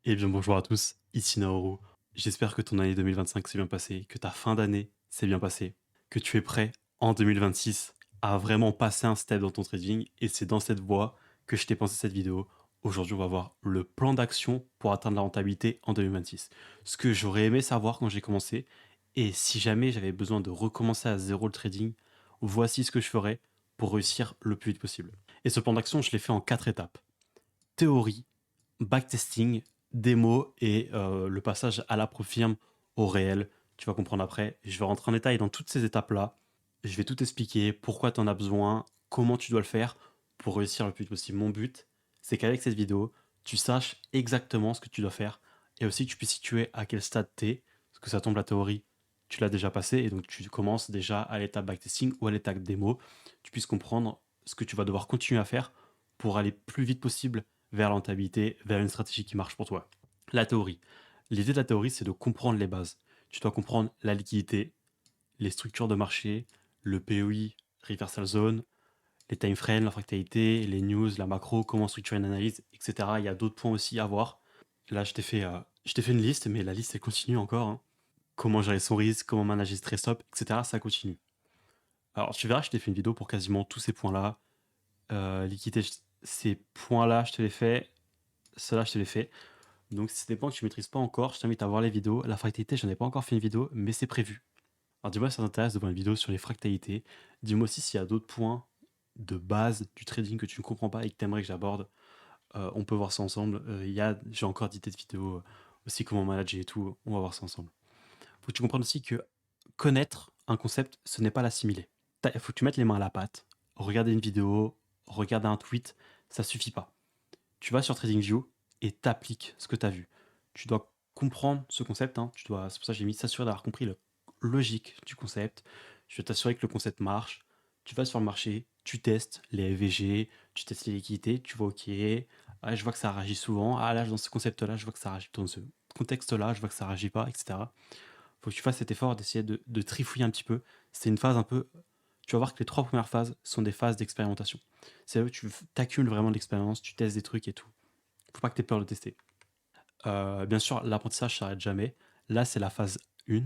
Eh bien bonjour à tous, ici Naoru. J'espère que ton année 2025 s'est bien passée, que ta fin d'année s'est bien passée, que tu es prêt en 2026 à vraiment passer un step dans ton trading et c'est dans cette voie que je t'ai pensé cette vidéo. Aujourd'hui, on va voir le plan d'action pour atteindre la rentabilité en 2026. Ce que j'aurais aimé savoir quand j'ai commencé et si jamais j'avais besoin de recommencer à zéro le trading, voici ce que je ferais pour réussir le plus vite possible. Et ce plan d'action, je l'ai fait en 4 étapes. Théorie, backtesting, démo et le passage à la firme au réel. Tu vas comprendre après. Je vais rentrer en détail dans toutes ces étapes-là. Je vais tout expliquer, pourquoi tu en as besoin, comment tu dois le faire pour réussir le plus vite possible. Mon but, c'est qu'avec cette vidéo, tu saches exactement ce que tu dois faire et aussi que tu puisses situer à quel stade tu es, parce que ça tombe la théorie, tu l'as déjà passé et donc tu commences déjà à l'étape backtesting ou à l'étape démo. Tu puisses comprendre ce que tu vas devoir continuer à faire pour aller plus vite possible vers la rentabilité, vers une stratégie qui marche pour toi. La théorie. L'idée de la théorie, c'est de comprendre les bases. Tu dois comprendre la liquidité, les structures de marché, le POI, reversal zone, les time frames, la fractalité, les news, la macro, comment structurer une analyse, etc. Il y a d'autres points aussi à voir. Là, je t'ai fait une liste, mais la liste, elle continue encore, hein. Comment gérer son risque, comment manager stress stop, etc. Ça continue. Alors, tu verras, je t'ai fait une vidéo pour quasiment tous ces points-là. Liquidité, ces points-là, je te les fais. Ceux-là, je te les fais. Donc, si c'est des points que tu maîtrises pas encore, je t'invite à voir les vidéos. La fractalité, j'en ai pas encore fait une vidéo, mais c'est prévu. Alors, dis-moi si ça t'intéresse de voir une vidéo sur les fractalités. Dis-moi aussi s'il y a d'autres points de base du trading que tu ne comprends pas et que tu aimerais que j'aborde. On peut voir ça ensemble. J'ai encore d'idées de vidéos aussi, comment manager et tout. On va voir ça ensemble. Faut que tu comprennes aussi que connaître un concept, ce n'est pas l'assimiler. Il faut que tu mettes les mains à la pâte. Regarder une vidéo, regarder un tweet, ça suffit pas. Tu vas sur TradingView et t'appliques ce que tu as vu. Tu dois comprendre ce concept, hein. C'est pour ça que j'ai mis s'assurer d'avoir compris la logique du concept. Je vais t'assurer que le concept marche. Tu vas sur le marché, tu testes les FVG, tu testes les liquidités, tu vois ok, ah, je vois que ça réagit souvent, ah là dans ce concept-là, je vois que ça réagit dans ce contexte-là, je vois que ça réagit pas, etc. Faut que tu fasses cet effort d'essayer de trifouiller un petit peu. C'est une phase un peu. Tu vas voir que les 3 premières phases sont des phases d'expérimentation. C'est là où tu t'accumules vraiment de l'expérience, tu testes des trucs et tout. Faut pas que tu aies peur de tester. Bien sûr, l'apprentissage s'arrête jamais. Là, c'est la phase 1.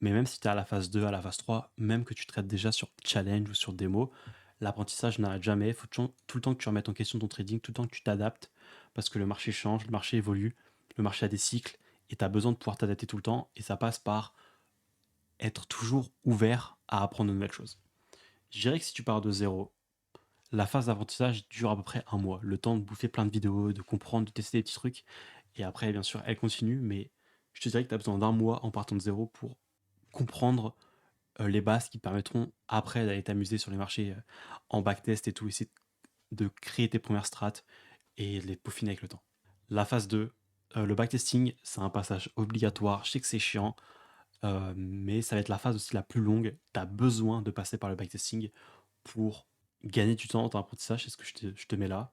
Mais même si tu es à la phase 2, à la phase 3, même que tu traites déjà sur challenge ou sur démo, l'apprentissage n'arrête jamais. Il faut tout le temps que tu remettes en question ton trading, tout le temps que tu t'adaptes, parce que le marché change, le marché évolue, le marché a des cycles, et tu as besoin de pouvoir t'adapter tout le temps, et ça passe par être toujours ouvert à apprendre de nouvelles choses. Je dirais que si tu pars de zéro, la phase d'apprentissage dure à peu près un mois, le temps de bouffer plein de vidéos, de comprendre, de tester des petits trucs. Et après, bien sûr, elle continue, mais je te dirais que tu as besoin d'un mois en partant de zéro pour comprendre les bases qui te permettront après d'aller t'amuser sur les marchés en backtest et tout, essayer de créer tes premières strates et de les peaufiner avec le temps. La phase 2, le backtesting, c'est un passage obligatoire. Je sais que c'est chiant, mais ça va être la phase aussi la plus longue. Tu as besoin de passer par le backtesting pour gagner du temps dans ton apprentissage, c'est ce que je te mets là.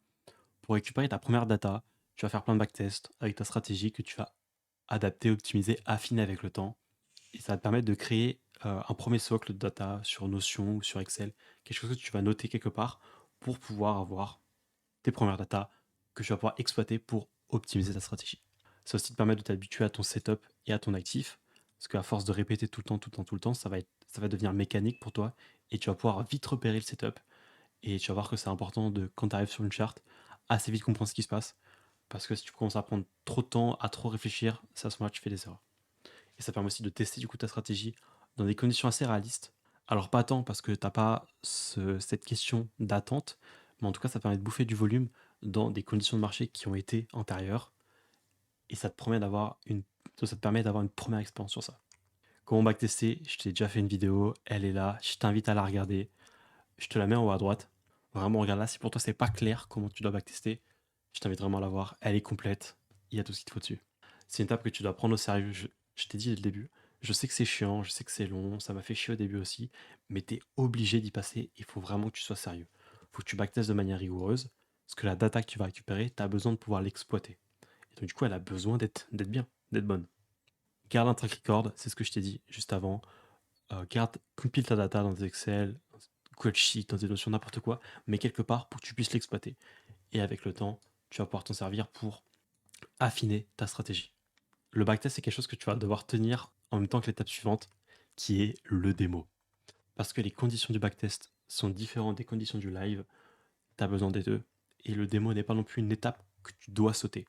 Pour récupérer ta première data, tu vas faire plein de backtests avec ta stratégie que tu vas adapter, optimiser, affiner avec le temps. Et ça va te permettre de créer un premier socle de data sur Notion ou sur Excel, quelque chose que tu vas noter quelque part pour pouvoir avoir tes premières data que tu vas pouvoir exploiter pour optimiser ta stratégie. Ça va aussi te permettre de t'habituer à ton setup et à ton actif, parce qu'à force de répéter tout le temps, tout le temps, tout le temps, ça va devenir mécanique pour toi et tu vas pouvoir vite repérer le setup. Et tu vas voir que c'est important de, quand tu arrives sur une charte, assez vite comprendre ce qui se passe. Parce que si tu commences à prendre trop de temps, à trop réfléchir, c'est à ce moment-là que tu fais des erreurs. Et ça permet aussi de tester du coup ta stratégie dans des conditions assez réalistes. Alors pas tant parce que tu n'as pas cette question d'attente, mais en tout cas ça permet de bouffer du volume dans des conditions de marché qui ont été antérieures. Et ça te permet d'avoir une première expérience sur ça. Comment backtester, je t'ai déjà fait une vidéo, elle est là, je t'invite à la regarder. Je te la mets en haut à droite. Vraiment, regarde là. Si pour toi, c'est pas clair comment tu dois backtester, je t'invite vraiment à la voir. Elle est complète. Il y a tout ce qu'il te faut dessus. C'est une étape que tu dois prendre au sérieux. Je t'ai dit dès le début. Je sais que c'est chiant, je sais que c'est long, ça m'a fait chier au début aussi, mais t'es obligé d'y passer. Il faut vraiment que tu sois sérieux. Il faut que tu backtestes de manière rigoureuse, parce que la data que tu vas récupérer, tu as besoin de pouvoir l'exploiter. Et donc, du coup, elle a besoin d'être bien, d'être bonne. Garde un track record, c'est ce que je t'ai dit juste avant. Compile ta data dans des Excel, dans Google Sheet, dans des notions, n'importe quoi, mais quelque part pour que tu puisses l'exploiter. Et avec le temps, tu vas pouvoir t'en servir pour affiner ta stratégie. Le backtest, c'est quelque chose que tu vas devoir tenir en même temps que l'étape suivante, qui est le démo. Parce que les conditions du backtest sont différentes des conditions du live, tu as besoin des deux. Et le démo n'est pas non plus une étape que tu dois sauter.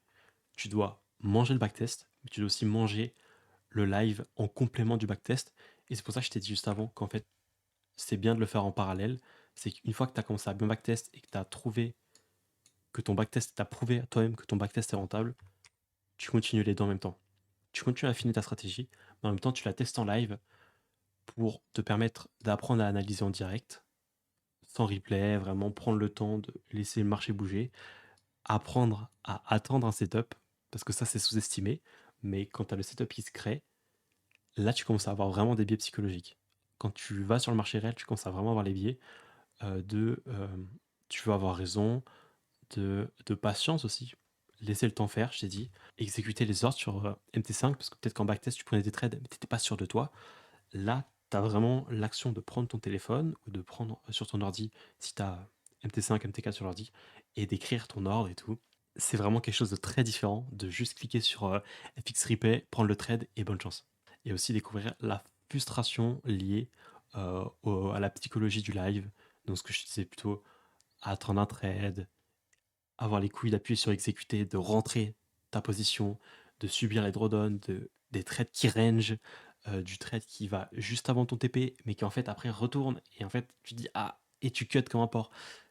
Tu dois manger le backtest, mais tu dois aussi manger le live en complément du backtest. Et c'est pour ça que je t'ai dit juste avant qu'en fait, c'est bien de le faire en parallèle. C'est qu'une fois que tu as commencé à bien backtest et que tu as trouvé que ton backtest, tu as prouvé à toi-même que ton backtest est rentable, tu continues les deux en même temps. Tu continues à affiner ta stratégie, mais en même temps, tu la testes en live pour te permettre d'apprendre à analyser en direct, sans replay, vraiment prendre le temps de laisser le marché bouger, apprendre à attendre un setup, parce que ça, c'est sous-estimé, mais quand tu as le setup qui se crée, là, tu commences à avoir vraiment des biais psychologiques. Quand tu vas sur le marché réel, tu commences à vraiment avoir les biais tu veux avoir raison, de patience aussi. Laisser le temps faire, je t'ai dit. Exécuter les ordres sur MT5, parce que peut-être qu'en backtest, tu prenais des trades, mais tu n'étais pas sûr de toi. Là, tu as vraiment l'action de prendre ton téléphone ou de prendre sur ton ordi, si tu as MT5, MT4 sur l'ordi, et d'écrire ton ordre et tout. C'est vraiment quelque chose de très différent de juste cliquer sur FX Replay, prendre le trade et bonne chance. Et aussi découvrir la frustration liée à la psychologie du live. Donc ce que je disais plutôt, attendre un trade, avoir les couilles d'appuyer sur exécuter, de rentrer ta position, de subir les drawdowns, des trades qui range, du trade qui va juste avant ton TP, mais qui en fait après retourne, et en fait tu dis ah, et tu cut comme un porc.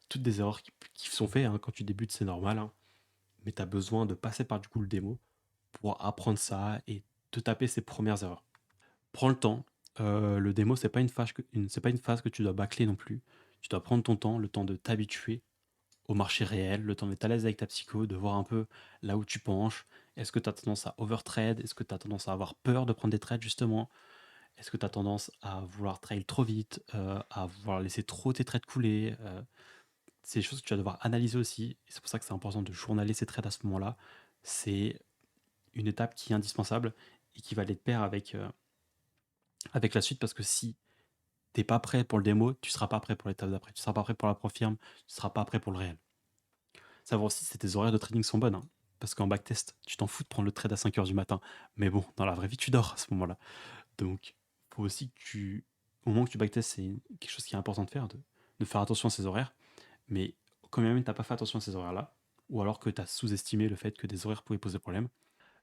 Toutes des erreurs qui sont faites hein, quand tu débutes, c'est normal, hein, mais tu as besoin de passer par du coup le démo pour apprendre ça et te taper ses premières erreurs. Prends le temps. Le démo, c'est pas une phase que tu dois bâcler non plus. Tu dois prendre ton temps, le temps de t'habituer au marché réel, le temps d'être à l'aise avec ta psycho, de voir un peu là où tu penches. Est-ce que tu as tendance à overtrade? Est-ce que tu as tendance à avoir peur de prendre des trades justement? Est-ce que tu as tendance à vouloir trail trop vite, à vouloir laisser trop tes trades couler? C'est des choses que tu vas devoir analyser aussi. Et c'est pour ça que c'est important de journaler ces trades à ce moment-là. C'est une étape qui est indispensable et qui va aller de pair avec la suite parce que si t'es pas prêt pour le démo, tu seras pas prêt pour l'étape d'après. Tu seras pas prêt pour la profirme, tu seras pas prêt pour le réel. Savoir aussi si tes horaires de trading sont bonnes. Hein. Parce qu'en backtest, tu t'en fous de prendre le trade à 5 heures du matin. Mais bon, dans la vraie vie, tu dors à ce moment-là. Donc, faut aussi que au moment que tu backtest, c'est quelque chose qui est important de faire, de faire attention à ces horaires. Mais quand même, tu n'as pas fait attention à ces horaires-là, ou alors que tu as sous-estimé le fait que des horaires pouvaient poser problème,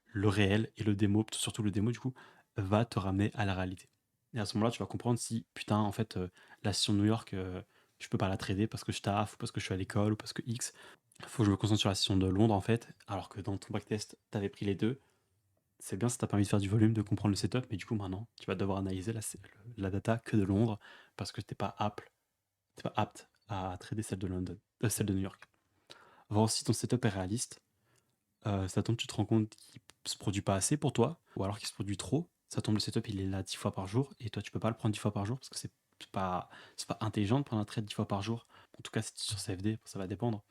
le réel et le démo, surtout le démo du coup, va te ramener à la réalité. Et à ce moment-là, tu vas comprendre si, putain, en fait, la session de New York, je peux pas la trader parce que je taffe, ou parce que je suis à l'école, ou parce que X. Faut que je me concentre sur la session de Londres, en fait, alors que dans ton backtest, tu avais pris les deux. C'est bien, ça t'a permis de faire du volume, de comprendre le setup, mais du coup, maintenant, tu vas devoir analyser la data que de Londres parce que t'es pas apte à trader celle de London, celle de New York. Voir aussi si ton setup est réaliste. Ça tombe, tu te rends compte qu'il se produit pas assez pour toi, ou alors qu'il se produit trop. Ça tombe, le setup il est là 10 fois par jour, et toi tu peux pas le prendre 10 fois par jour parce que c'est pas intelligent de prendre un trade 10 fois par jour. En tout cas, si sur CFD, ça va dépendre.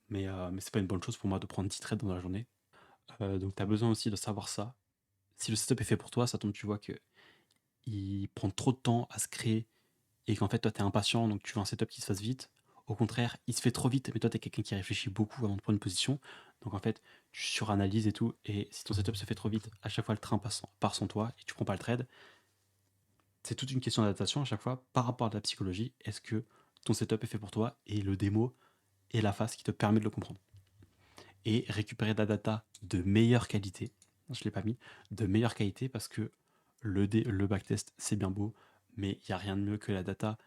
Mais c'est pas une bonne chose pour moi de prendre 10 trades dans la journée. Donc tu as besoin aussi de savoir ça. Si le setup est fait pour toi, ça tombe, tu vois que il prend trop de temps à se créer et qu'en fait toi tu es impatient, donc tu veux un setup qui se fasse vite. Au contraire, il se fait trop vite, mais toi tu es quelqu'un qui réfléchit beaucoup avant de prendre une position. Donc en fait, tu suranalyses et tout, et si ton setup se fait trop vite, à chaque fois le train part sans toi et tu prends pas le trade. C'est toute une question d'adaptation à chaque fois par rapport à ta psychologie. Est-ce que ton setup est fait pour toi et le démo est la phase qui te permet de le comprendre. Et récupérer de la data de meilleure qualité, je ne l'ai pas mis, de meilleure qualité parce que le backtest c'est bien beau, mais il n'y a rien de mieux que la data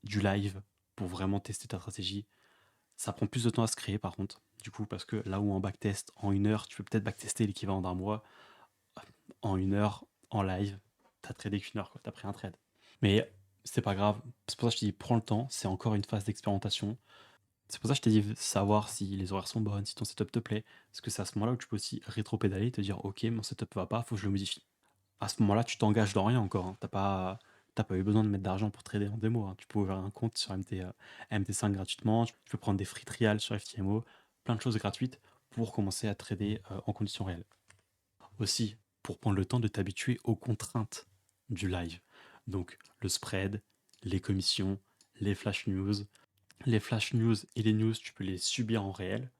du live pour vraiment tester ta stratégie. Ça prend plus de temps à se créer par contre, du coup, parce que là où en backtest, en une heure, tu peux peut-être backtester l'équivalent d'un mois, en une heure, en live, t'as tradé qu'une heure, quoi, t'as pris un trade. Mais c'est pas grave, c'est pour ça que je te dis, prends le temps, c'est encore une phase d'expérimentation. C'est pour ça que je t'ai dit savoir si les horaires sont bonnes, si ton setup te plaît, parce que c'est à ce moment-là où tu peux aussi rétro-pédaler et te dire, ok, mon setup va pas, faut que je le modifie. À ce moment-là, tu t'engages dans rien encore. Hein. T'as pas eu besoin de mettre d'argent pour trader en démo. Hein. Tu peux ouvrir un compte sur MT5 gratuitement. Tu peux prendre des free trials sur FTMO. Plein de choses gratuites pour commencer à trader en conditions réelles. Aussi, pour prendre le temps de t'habituer aux contraintes du live. Donc, le spread, les commissions, les flash news. Les flash news et les news, tu peux les subir en réel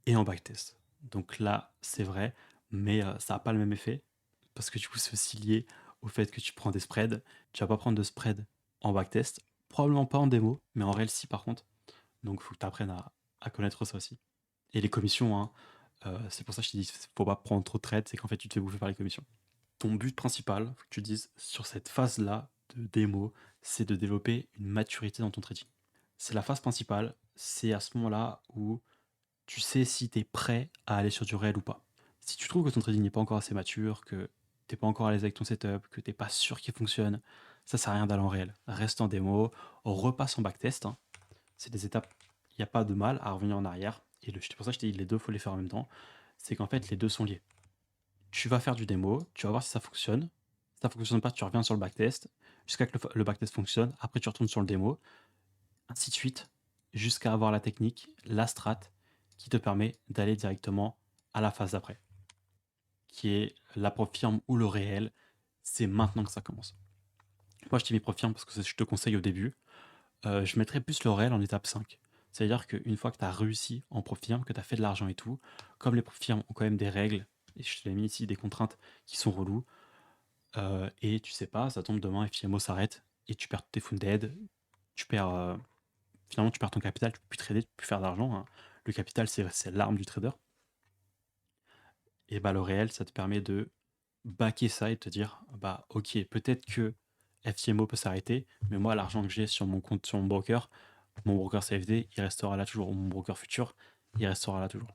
et en backtest. Donc là, c'est vrai, mais ça n'a pas le même effet parce que du coup, c'est aussi lié au fait que tu prends des spreads. Tu vas pas prendre de spread en backtest, probablement pas en démo, mais en réel, si par contre. Donc, il faut que tu apprennes à connaître ça aussi. Et les commissions, hein, c'est pour ça que je te dis, faut pas prendre trop de trades, c'est qu'en fait, tu te fais bouffer par les commissions. Ton but principal, faut que tu te dises, sur cette phase-là de démo, c'est de développer une maturité dans ton trading. C'est la phase principale, c'est à ce moment-là où tu sais si tu es prêt à aller sur du réel ou pas. Si tu trouves que ton trading n'est pas encore assez mature, que t'es pas encore à l'aise avec ton setup, que t'es pas sûr qu'il fonctionne, ça sert à rien d'aller en réel. Reste en démo, repasse en backtest, hein. C'est des étapes, il n'y a pas de mal à revenir en arrière. Et c'est pour ça que je t'ai dit les deux, faut les faire en même temps. C'est qu'en fait, les deux sont liés. Tu vas faire du démo, tu vas voir si ça fonctionne. Si ça fonctionne pas, tu reviens sur le backtest, jusqu'à ce que le backtest fonctionne. Après, tu retournes sur le démo, ainsi de suite, jusqu'à avoir la technique, la strat, qui te permet d'aller directement à la phase d'après, qui est la preuve firme ou le réel. C'est maintenant que ça commence. Moi, je t'ai mis preuve firme parce que je te conseille au début. Je mettrais plus le réel en étape 5. C'est-à-dire qu'une fois que tu as réussi en preuve firme, que tu as fait de l'argent et tout, comme les preuves firmes ont quand même des règles, et je te l'ai mis ici, des contraintes qui sont reloues, et tu sais pas, ça tombe demain, FIMO s'arrête, et tu perds tes funded, tu perds finalement, tu perds ton capital, tu peux plus trader, tu peux plus faire d'argent, hein. Le capital, c'est l'arme du trader. Et bah, le réel, ça te permet de backer ça et de te dire, bah, ok, peut-être que FTMO peut s'arrêter, mais moi, l'argent que j'ai sur mon compte, sur mon broker CFD, il restera là toujours. Ou mon broker futur, il restera là toujours.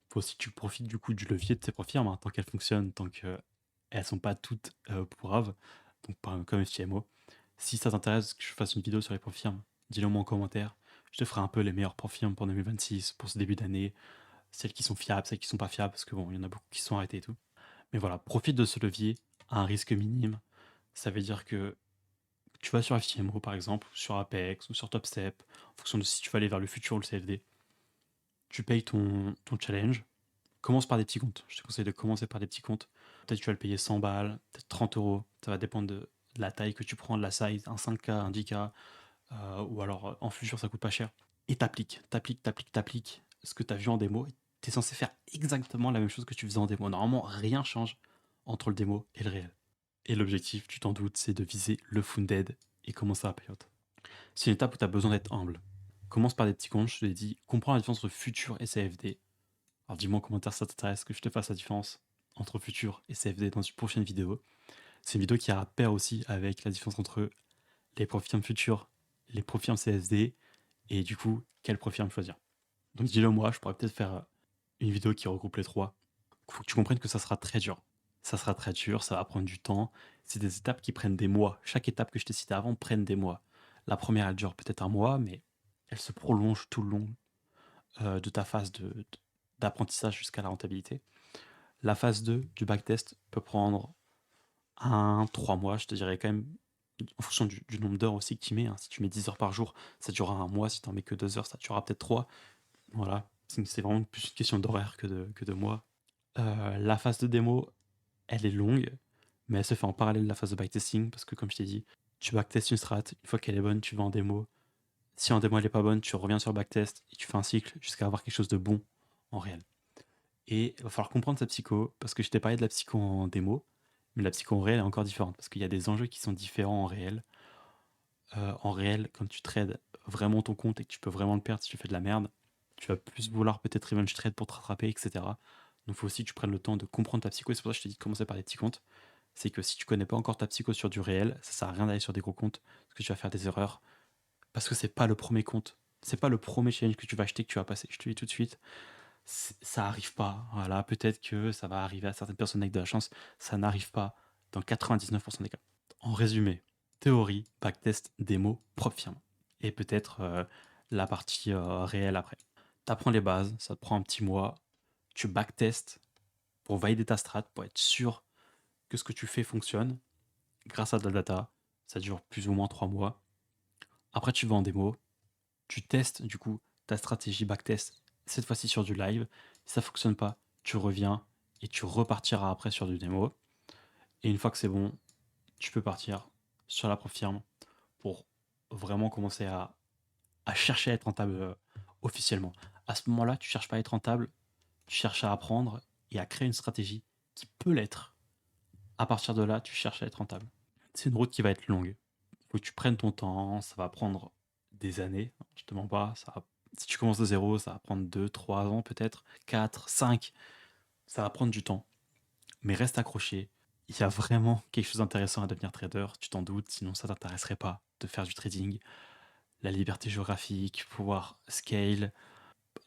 Faut aussi que tu profites du coup du levier de ces profils, hein, tant qu'elles fonctionnent, tant qu'elles sont pas toutes pourraves, donc comme FTMO. Si ça t'intéresse que je fasse une vidéo sur les profils, dis-le moi en commentaire. Je te ferai un peu les meilleurs profils pour 2026, pour ce début d'année, celles qui sont fiables, celles qui sont pas fiables, parce que bon, il y en a beaucoup qui sont arrêtés et tout. Mais voilà, profite de ce levier à un risque minime. Ça veut dire que tu vas sur FTMO par exemple, ou sur Apex, ou sur TopStep, en fonction de si tu vas aller vers le futur ou le CFD. Tu payes ton challenge. Commence par des petits comptes. Je te conseille de commencer par des petits comptes. Peut-être que tu vas le payer 100 balles, peut-être 30 euros. Ça va dépendre de la taille que tu prends, de la size, un 5K, un 10K, ou alors en futur ça coûte pas cher. Et t'appliques ce que tu as vu en démo. Tu es censé faire exactement la même chose que tu faisais en démo. Normalement, rien change entre le démo et le réel. Et l'objectif, tu t'en doutes, c'est de viser le funded et commencer à payout. C'est une étape où tu as besoin d'être humble. Commence par des petits comptes, je te l'ai dit, comprends la différence entre futur et CFD. Alors dis-moi en commentaire si ça t'intéresse que je te fasse la différence entre futur et CFD dans une prochaine vidéo. C'est une vidéo qui ira pair aussi avec la différence entre les profils futurs, les profils CFD et du coup, quel profil choisir. Donc dis-le moi, je pourrais peut-être faire une vidéo qui regroupe les trois. Il faut que tu comprennes que ça sera très dur. Ça sera très dur, ça va prendre du temps. C'est des étapes qui prennent des mois. Chaque étape que je t'ai citée avant prenne des mois. La première, elle dure peut-être un mois, mais elle se prolonge tout le long de ta phase d'apprentissage jusqu'à la rentabilité. La phase 2 du backtest peut prendre 3 mois, je te dirais quand même, en fonction du nombre d'heures aussi que tu mets, hein. Si tu mets 10 heures par jour, ça durera un mois. Si tu n'en mets que 2 heures, ça durera peut-être 3. Voilà, c'est vraiment plus une question d'horaire que de mois. La phase de démo, elle est longue, mais elle se fait en parallèle de la phase de backtesting, parce que comme je t'ai dit, tu backtestes une strat, une fois qu'elle est bonne, tu vas en démo. Si en démo elle est pas bonne, tu reviens sur le backtest et tu fais un cycle jusqu'à avoir quelque chose de bon en réel. Et il va falloir comprendre sa psycho, parce que je t'ai parlé de la psycho en démo, mais la psycho en réel est encore différente, parce qu'il y a des enjeux qui sont différents en réel. En réel, quand tu trades vraiment ton compte et que tu peux vraiment le perdre si tu fais de la merde, tu vas plus vouloir peut-être revenge trade pour te rattraper, etc. Donc il faut aussi que tu prennes le temps de comprendre ta psycho, et c'est pour ça que je te dis de commencer par des petits comptes. C'est que si tu connais pas encore ta psycho sur du réel, ça sert à rien d'aller sur des gros comptes, parce que tu vas faire des erreurs, parce que c'est pas le premier compte, c'est pas le premier challenge que tu vas acheter que tu vas passer. Je te le dis tout de suite, ça arrive pas. Voilà, peut-être que ça va arriver à certaines personnes avec de la chance, ça n'arrive pas dans 99% des cas. En résumé, théorie, backtest, démo, preuve firme. Et peut-être la partie réelle après. Tu apprends les bases, ça te prend un petit mois, tu backtestes pour valider ta strat, pour être sûr que ce que tu fais fonctionne. Grâce à de la data, ça dure plus ou moins 3 mois. Après, tu vas en démo, tu testes du coup ta stratégie backtest, cette fois-ci sur du live. Si ça fonctionne pas, tu reviens et tu repartiras après sur du démo. Et une fois que c'est bon, tu peux partir sur la preuve firme pour vraiment commencer à chercher à être rentable officiellement. À ce moment-là, tu cherches pas à être rentable, tu cherches à apprendre et à créer une stratégie qui peut l'être. À partir de là, tu cherches à être rentable. C'est une route qui va être longue. Il faut que tu prennes ton temps, ça va prendre des années, je te mens pas. Si tu commences de zéro, ça va prendre 2, 3 ans peut-être, 4, 5. Ça va prendre du temps, mais reste accroché. Il y a vraiment quelque chose d'intéressant à devenir trader, tu t'en doutes, sinon ça t'intéresserait pas de faire du trading. La liberté géographique, pouvoir scale,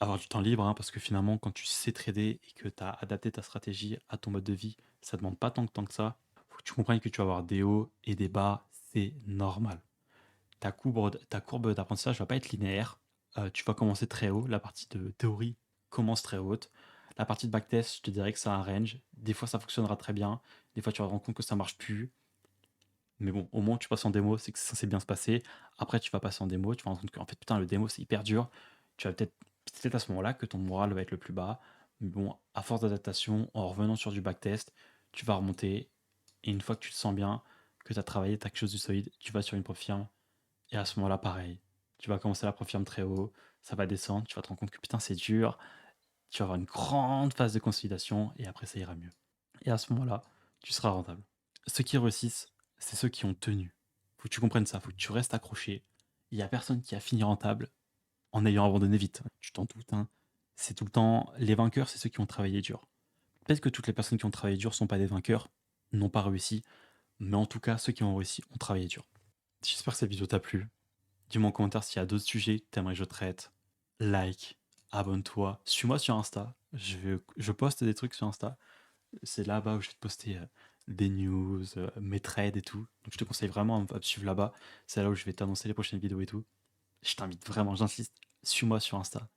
avoir du temps libre, hein, parce que finalement, quand tu sais trader et que tu as adapté ta stratégie à ton mode de vie, ça demande pas tant de temps que ça. Faut que tu comprennes que tu vas avoir des hauts et des bas, c'est normal. Ta courbe d'apprentissage va pas être linéaire. Tu vas commencer très haut, la partie de théorie commence très haute. La partie de backtest, je te dirais que c'est un range. Des fois, ça fonctionnera très bien. Des fois, tu vas te rendre compte que ça marche plus. Mais bon, au moins, tu passes en démo, c'est que ça s'est bien se passer. Après, tu vas passer en démo, tu vas te rendre compte qu'en fait, putain, le démo, c'est hyper dur. Tu vas peut-être, c'est peut-être à ce moment-là que ton moral va être le plus bas. Mais bon, à force d'adaptation, en revenant sur du backtest, tu vas remonter. Et une fois que tu te sens bien, que tu as travaillé, tu as quelque chose du solide, tu vas sur une prop firme. Et à ce moment-là, pareil. Tu vas commencer la prop firme très haut, ça va descendre, tu vas te rendre compte que putain, c'est dur. Tu vas avoir une grande phase de consolidation et après, ça ira mieux. Et à ce moment-là, tu seras rentable. Ceux qui réussissent, c'est ceux qui ont tenu. Faut que tu comprennes ça, faut que tu restes accroché. Il y a personne qui a fini rentable en ayant abandonné vite. Tu t'en doutes, hein. C'est tout le temps. Les vainqueurs, c'est ceux qui ont travaillé dur. Peut-être que toutes les personnes qui ont travaillé dur sont pas des vainqueurs, n'ont pas réussi, mais en tout cas, ceux qui ont réussi ont travaillé dur. J'espère que cette vidéo t'a plu. Dis-moi en commentaire s'il y a d'autres sujets que t'aimerais que je traite. Like, abonne-toi, suis-moi sur Insta. Je poste des trucs sur Insta. C'est là-bas où je vais te poster des news, mes trades et tout. Donc je te conseille vraiment à me suivre là-bas. C'est là où je vais t'annoncer les prochaines vidéos et tout. Je t'invite vraiment, j'insiste, suis-moi sur Insta.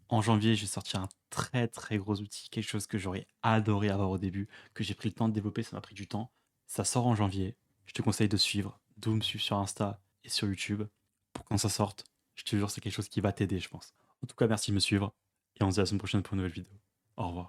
En janvier, je vais sortir un très très gros outil, quelque chose que j'aurais adoré avoir au début, que j'ai pris le temps de développer, ça m'a pris du temps. Ça sort en janvier. Je te conseille de suivre, de me suivre sur Insta et sur YouTube pour quand ça sorte. Je te jure, c'est quelque chose qui va t'aider, je pense. En tout cas, merci de me suivre et on se dit à la semaine prochaine pour une nouvelle vidéo. Au revoir.